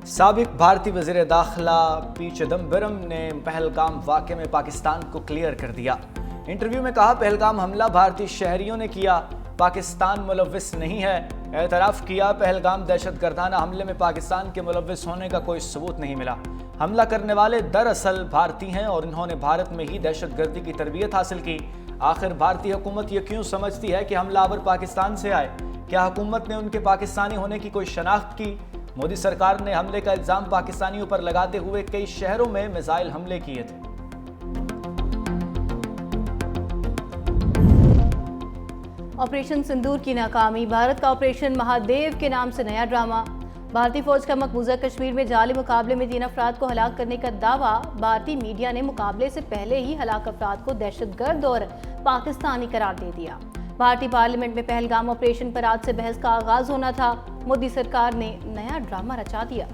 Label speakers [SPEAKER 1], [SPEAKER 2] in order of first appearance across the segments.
[SPEAKER 1] سابق بھارتی وزیر داخلہ پی چدمبرم نے پہلگام واقعے میں پاکستان کو کلیئر کر دیا۔ انٹرویو میں کہا پہلگام حملہ بھارتی شہریوں نے کیا، پاکستان ملوث نہیں ہے۔ اعتراف کیا پہلگام دہشت گردانہ حملے میں پاکستان کے ملوث ہونے کا کوئی ثبوت نہیں ملا۔ حملہ کرنے والے دراصل بھارتی ہیں اور انہوں نے بھارت میں ہی دہشت گردی کی تربیت حاصل کی۔ آخر بھارتی حکومت یہ کیوں سمجھتی ہے کہ حملہ آور پاکستان سے آئے؟ کیا حکومت نے ان کے پاکستانی ہونے کی کوئی شناخت کی؟ مودی سرکار نے حملے کا الزام پاکستانیوں پر لگاتے ہوئے کئی شہروں میں میزائل حملے کیے تھے۔
[SPEAKER 2] آپریشن سندور کی ناکامی، بھارت کا آپریشن مہادیو کے نام سے نیا ڈرامہ۔ بھارتی فوج کا مقبوضہ کشمیر میں جعلی مقابلے میں 3 افراد کو ہلاک کرنے کا دعویٰ۔ بھارتی میڈیا نے مقابلے سے پہلے ہی ہلاک افراد کو دہشت گرد اور پاکستانی قرار دے دیا۔ بھارتی پارلیمنٹ میں پہلگام آپریشن پر آج سے بحث کا آغاز ہونا تھا، مودی سرکار نے نیا ڈرامہ رچا دیا۔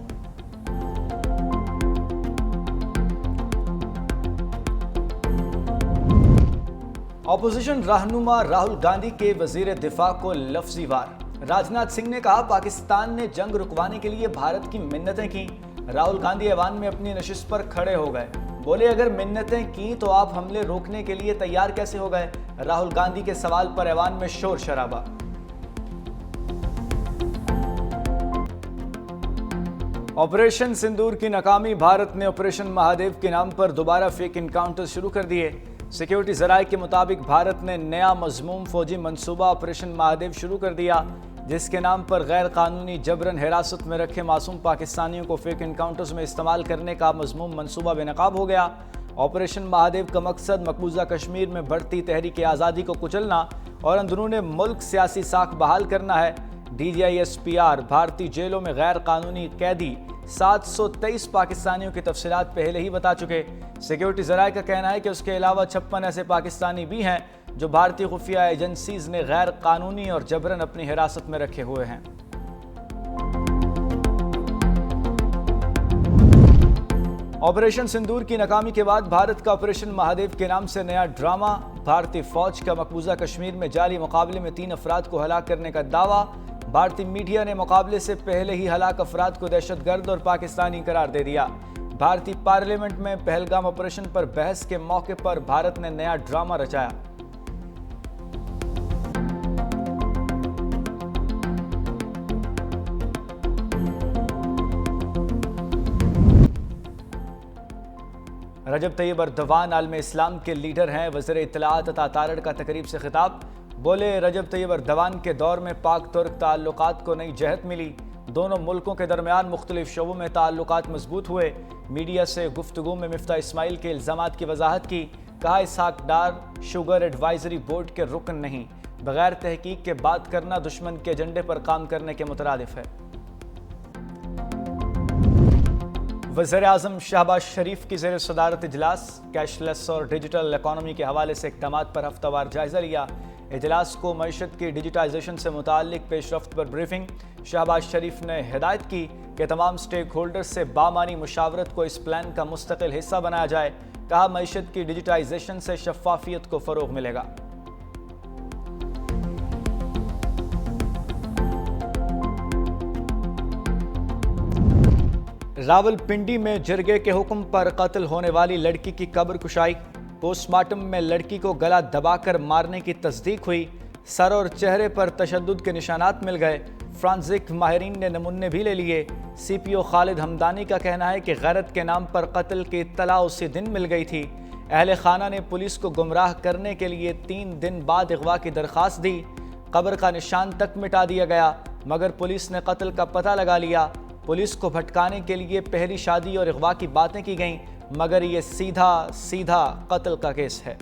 [SPEAKER 1] اپوزیشن رہنما راہل گاندھی کے وزیر دفاع کو لفظی وار۔ راجناتھ سنگھ نے کہا پاکستان نے جنگ رکوانے کے لیے بھارت کی منتیں کی۔ راہل گاندھی ایوان میں اپنی نشست پر کھڑے ہو گئے، بولے اگر منتیں کی تو آپ حملے روکنے کے لیے تیار کیسے ہو گئے؟ راہل گاندھی کے سوال پر ایوان میں شور شرابہ۔ آپریشن سندور کی ناکامی، بھارت نے آپریشن مہادیو کے نام پر دوبارہ فیک انکاؤنٹر شروع کر دیے۔ سیکیورٹی ذرائع کے مطابق بھارت نے نیا مذموم فوجی منصوبہ آپریشن مہادیو شروع کر دیا، جس کے نام پر غیر قانونی جبراً حراست میں رکھے معصوم پاکستانیوں کو فیک انکاؤنٹرز میں استعمال کرنے کا مذموم منصوبہ بے نقاب ہو گیا۔ آپریشن مہادیو کا مقصد مقبوضہ کشمیر میں بڑھتی تحریک آزادی کو کچلنا اور اندرون ملک سیاسی ساکھ بحال کرنا ہے۔ DGISPR بھارتی جیلوں میں غیر قانونی قیدی 723 پاکستانیوں کی تفصیلات پہلے ہی بتا چکے۔ سیکیورٹی ذرائع کا کہنا ہے کہ اس کے علاوہ 56 ایسے پاکستانی بھی ہیں جو بھارتی خفیہ ایجنسیز نے غیر قانونی اور جبراً اپنی حراست میں رکھے ہوئے ہیں۔ آپریشن سندور کی ناکامی کے بعد بھارت کا آپریشن مہادیو کے نام سے نیا ڈرامہ۔ بھارتی فوج کا مقبوضہ کشمیر میں جعلی مقابلے میں 3 افراد کو ہلاک کرنے کا دعویٰ۔ بھارتی میڈیا نے مقابلے سے پہلے ہی ہلاک افراد کو دہشت گرد اور پاکستانی قرار دے دیا۔ بھارتی پارلیمنٹ میں پہلگام آپریشن پر بحث کے موقع پر بھارت نے نیا ڈرامہ رچایا۔ رجب طیب اردوان عالم اسلام کے لیڈر ہیں۔ وزیر اطلاعات عطا تارڑ کا تقریب سے خطاب، بولے رجب طیب اردوان کے دور میں پاک ترک تعلقات کو نئی جہت ملی، دونوں ملکوں کے درمیان مختلف شعبوں میں تعلقات مضبوط ہوئے۔ میڈیا سے گفتگو میں مفتاح اسماعیل کے الزامات کی وضاحت کی، کہا Ishaq Dar sugar advisory board کے رکن نہیں، بغیر تحقیق کے بات کرنا دشمن کے ایجنڈے پر کام کرنے کے مترادف ہے۔ وزیر اعظم شہباز شریف کی زیر صدارت اجلاس، کیش لیس اور ڈیجیٹل اکانومی کے حوالے سے اقدامات پر ہفتہ وار جائزہ لیا۔ اجلاس کو معیشت کی ڈیجیٹائزیشن سے متعلق پیش رفت پر بریفنگ۔ شہباز شریف نے ہدایت کی کہ تمام سٹیک ہولڈر سے بامعنی مشاورت کو اس پلان کا مستقل حصہ بنایا جائے، کہا معیشت کی ڈیجیٹائزیشن سے شفافیت کو فروغ ملے گا۔ راولپنڈی میں جرگے کے حکم پر قتل ہونے والی لڑکی کی قبر کشائی، پوسٹ مارٹم میں لڑکی کو گلا دبا کر مارنے کی تصدیق ہوئی، سر اور چہرے پر تشدد کے نشانات مل گئے، فرانزک ماہرین نے نمونے بھی لے لیے۔ CPO خالد ہمدانی کا کہنا ہے کہ غیرت کے نام پر قتل کی اطلاع اسی دن مل گئی تھی۔ اہل خانہ نے پولیس کو گمراہ کرنے کے لیے 3 دن بعد اغوا کی درخواست دی۔ قبر کا نشان تک مٹا دیا گیا مگر پولیس نے قتل کا پتہ لگا لیا۔ پولیس کو بھٹکانے کے لیے پہلی شادی اور اغوا کی باتیں کی گئیں مگر یہ سیدھا قتل کا کیس ہے۔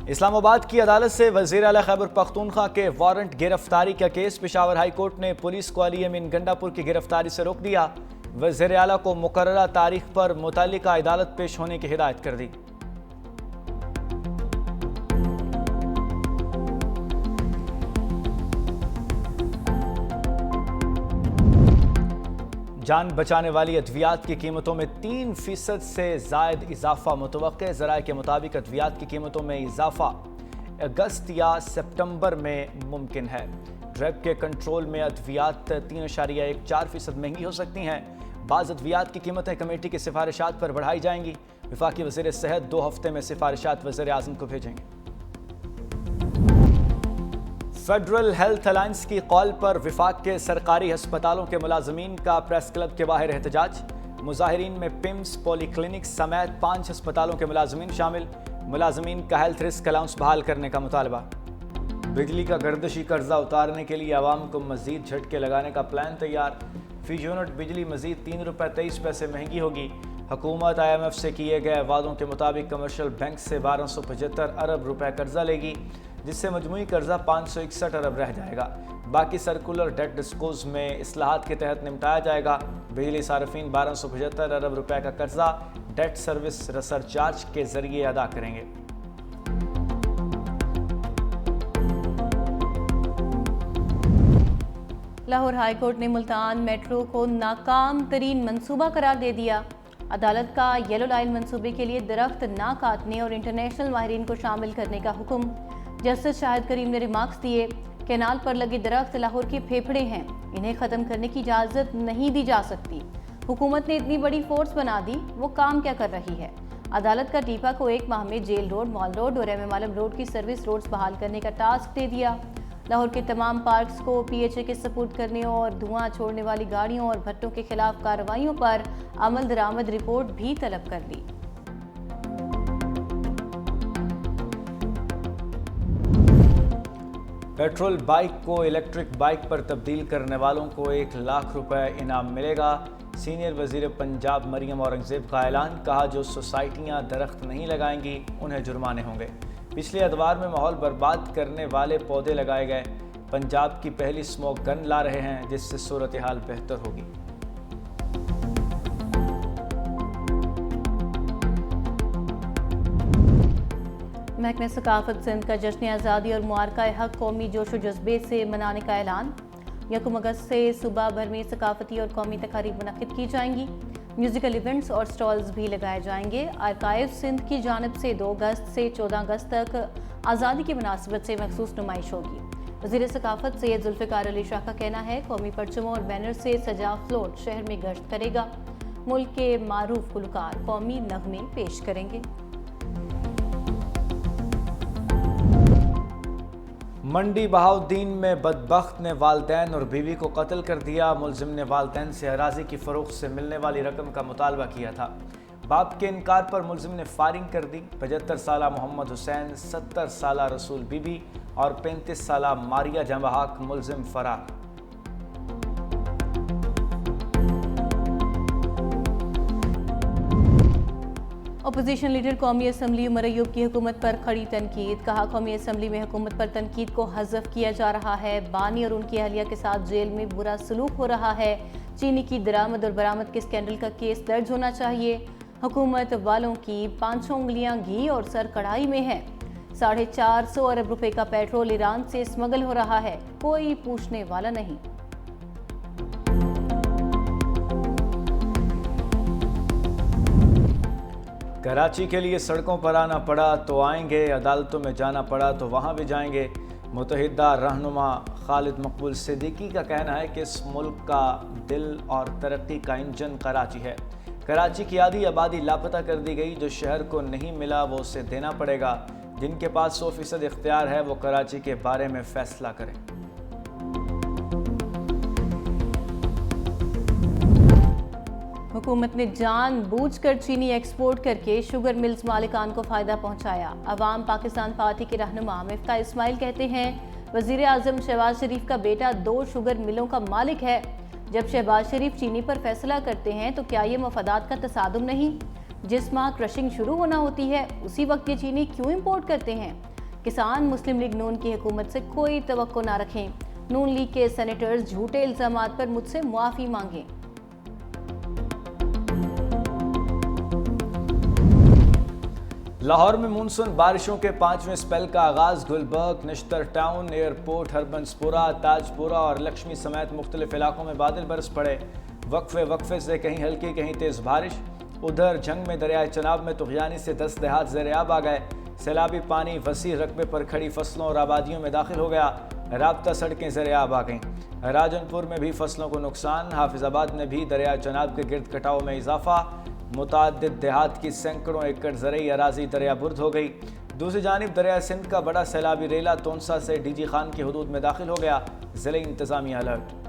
[SPEAKER 1] اسلام آباد کی عدالت سے وزیر اعلیٰ خیبر پختونخوا کے وارنٹ گرفتاری کا کیس، پشاور ہائی کورٹ نے پولیس کو علی امین گنڈا پور کی گرفتاری سے روک دیا۔ وزیر اعلیٰ کو مقررہ تاریخ پر متعلقہ عدالت پیش ہونے کی ہدایت کر دی۔ جان بچانے والی ادویات کی قیمتوں میں 3% سے زائد اضافہ متوقع۔ ذرائع کے مطابق ادویات کی قیمتوں میں اضافہ اگست یا سپتمبر میں ممکن ہے۔ ڈرگ کے کنٹرول میں ادویات 3.14% مہنگی ہو سکتی ہیں۔ بعض ادویات کی قیمتیں کمیٹی کی سفارشات پر بڑھائی جائیں گی۔ وفاقی وزیر صحت 2 ہفتے میں سفارشات وزیر اعظم کو بھیجیں گے۔ فیڈرل ہیلتھ الائنس کی قول پر وفاق کے سرکاری ہسپتالوں کے ملازمین کا پریس کلب کے باہر احتجاج۔ مظاہرین میں پمس، پولی کلینک سمیت 5 ہسپتالوں کے ملازمین شامل۔ ملازمین کا ہیلتھ رسک الاؤنس بحال کرنے کا مطالبہ۔ بجلی کا گردشی قرضہ اتارنے کے لیے عوام کو مزید جھٹکے لگانے کا پلان تیار۔ فی یونٹ بجلی مزید ₹3.23 مہنگی ہوگی۔ حکومت IMF سے کیے گئے وعدوں کے مطابق کمرشل بینک سے 1275 ارب روپے قرضہ لے گی، جس سے مجموعی قرضہ 561 ارب رہ جائے گا۔ باقی سرکولر ڈیٹ ڈسکوز میں اصلاحات کے تحت نمٹایا جائے گا۔ بجلی صارفین 1275 ارب روپے کا قرضہ ڈیٹ سروس سرچارج کے ذریعے ادا کریں گے۔
[SPEAKER 2] لاہور ہائی کورٹ نے ملتان میٹرو کو ناکام ترین منصوبہ قرار دے دیا۔ عدالت کا یلو لائن منصوبے کے لیے درخت نہ کاٹنے اور انٹرنیشنل ماہرین کو شامل کرنے کا حکم۔ جسٹس شاہد کریم نے ریمارکس دیے، کینال پر لگے درخت لاہور کے پھیپھڑے ہیں، انہیں ختم کرنے کی اجازت نہیں دی جا سکتی۔ حکومت نے اتنی بڑی فورس بنا دی، وہ کام کیا کر رہی ہے؟ عدالت کا ٹیپا کو 1 ماہ میں جیل روڈ، مال روڈ اور MM عالم روڈ کی سروس روڈز بحال کرنے کا ٹاسک دے دیا۔ لاہور کے تمام پارکس کو PHA کے سپورٹ کرنے اور دھواں چھوڑنے والی گاڑیوں اور بھٹوں کے خلاف کارروائیوں پر عمل درآمد رپورٹ بھی طلب کر لی۔
[SPEAKER 1] پیٹرول بائک کو الیکٹرک بائک پر تبدیل کرنے والوں کو 1 لاکھ روپے انعام ملے گا۔ سینئر وزیر پنجاب مریم اورنگزیب کا اعلان، کہا جو سوسائٹیاں درخت نہیں لگائیں گی انہیں جرمانے ہوں گے۔ پچھلے اتوار میں ماحول برباد کرنے والے پودے لگائے گئے۔ پنجاب کی پہلی اسموک گن لا رہے ہیں، جس سے صورتحال بہتر ہوگی۔
[SPEAKER 2] محکمہ ثقافت سندھ کا جشن آزادی اور معرکہ حق قومی جوش و جذبے سے منانے کا اعلان۔ 1 اگست سے صوبہ بھر میں ثقافتی اور قومی تقاریب منعقد کی جائیں گی۔ میوزیکل ایونٹس اور سٹالز بھی لگائے جائیں گے۔ آرکائیو سندھ کی جانب سے 2 اگست سے 14 اگست تک آزادی کی مناسبت سے مخصوص نمائش ہوگی۔ وزیر ثقافت سید ذوالفقار علی شاہ کا کہنا ہے، قومی پرچموں اور بینر سے سجا فلوٹ شہر میں گشت کرے گا۔ ملک کے معروف گلوکار قومی نغمے پیش کریں گے۔
[SPEAKER 1] منڈی بہاؤالدین میں بدبخت نے والدین اور بیوی کو قتل کر دیا۔ ملزم نے والدین سے اراضی کی فروخت سے ملنے والی رقم کا مطالبہ کیا تھا۔ باپ کے انکار پر ملزم نے فائرنگ کر دی۔ 75 سالہ محمد حسین، 70 سالہ رسول بی بی اور 35 سالہ ماریہ جمبحاق ملزم فرار۔
[SPEAKER 2] اپوزیشن لیڈر قومی اسمبلی عمر ایوب کی حکومت پر کھڑی تنقید، کہا قومی اسمبلی میں حکومت پر تنقید کو حذف کیا جا رہا ہے۔ بانی اور ان کی اہلیہ کے ساتھ جیل میں برا سلوک ہو رہا ہے۔ چینی کی درآمد اور برآمد کے اسکینڈل کا کیس درج ہونا چاہیے۔ حکومت والوں کی 500 انگلیاں گھی اور سر کڑھائی میں ہے۔ 450 ارب روپے کا پیٹرول ایران سے اسمگل ہو رہا ہے، کوئی پوچھنے والا نہیں۔
[SPEAKER 1] کراچی کے لیے سڑکوں پر آنا پڑا تو آئیں گے، عدالتوں میں جانا پڑا تو وہاں بھی جائیں گے۔ متحدہ رہنما خالد مقبول صدیقی کا کہنا ہے کہ اس ملک کا دل اور ترقی کا انجن کراچی ہے۔ کراچی کی آدھی آبادی لاپتہ کر دی گئی، جو شہر کو نہیں ملا وہ اسے دینا پڑے گا۔ جن کے پاس 100% اختیار ہے وہ کراچی کے بارے میں فیصلہ کریں۔
[SPEAKER 2] حکومت نے جان بوجھ کر چینی ایکسپورٹ کر کے شوگر ملز مالکان کو فائدہ پہنچایا۔ عوام پاکستان پارٹی کے رہنما مفتاح اسماعیل کہتے ہیں، وزیر اعظم شہباز شریف کا بیٹا 2 شوگر ملوں کا مالک ہے۔ جب شہباز شریف چینی پر فیصلہ کرتے ہیں تو کیا یہ مفادات کا تصادم نہیں؟ جس ماہ کرشنگ شروع ہونا ہوتی ہے اسی وقت یہ چینی کیوں امپورٹ کرتے ہیں؟ کسان مسلم لیگ نون کی حکومت سے کوئی توقع نہ رکھیں۔ نون لیگ کے سینیٹرز جھوٹے الزامات پر مجھ سے معافی مانگیں۔
[SPEAKER 1] لاہور میں مونسون بارشوں کے 5ویں اسپیل کا آغاز۔ گلبرگ، نشتر ٹاؤن، ایئرپورٹ، ہربنسپورہ، تاجپورہ اور لکشمی سمیت مختلف علاقوں میں بادل برس پڑے۔ وقفے سے کہیں ہلکی کہیں تیز بارش۔ ادھر جنگ میں دریائے چناب میں طغیانی سے 10 دیہات زیر آب آ گئے۔ سیلابی پانی وسیع رقبے پر کھڑی فصلوں اور آبادیوں میں داخل ہو گیا، رابطہ سڑکیں زیر آب آ گئیں۔ راجن پور میں بھی فصلوں کو نقصان، حافظ آباد میں بھی دریا چناب کے گرد کٹاؤ میں اضافہ، متعدد دیہات کی سینکڑوں ایکڑ زرعی اراضی دریا برد ہو گئی۔ دوسری جانب دریا سندھ کا بڑا سیلابی ریلا تونسا سے ڈی جی خان کی حدود میں داخل ہو گیا، ضلعی انتظامیہ الرٹ۔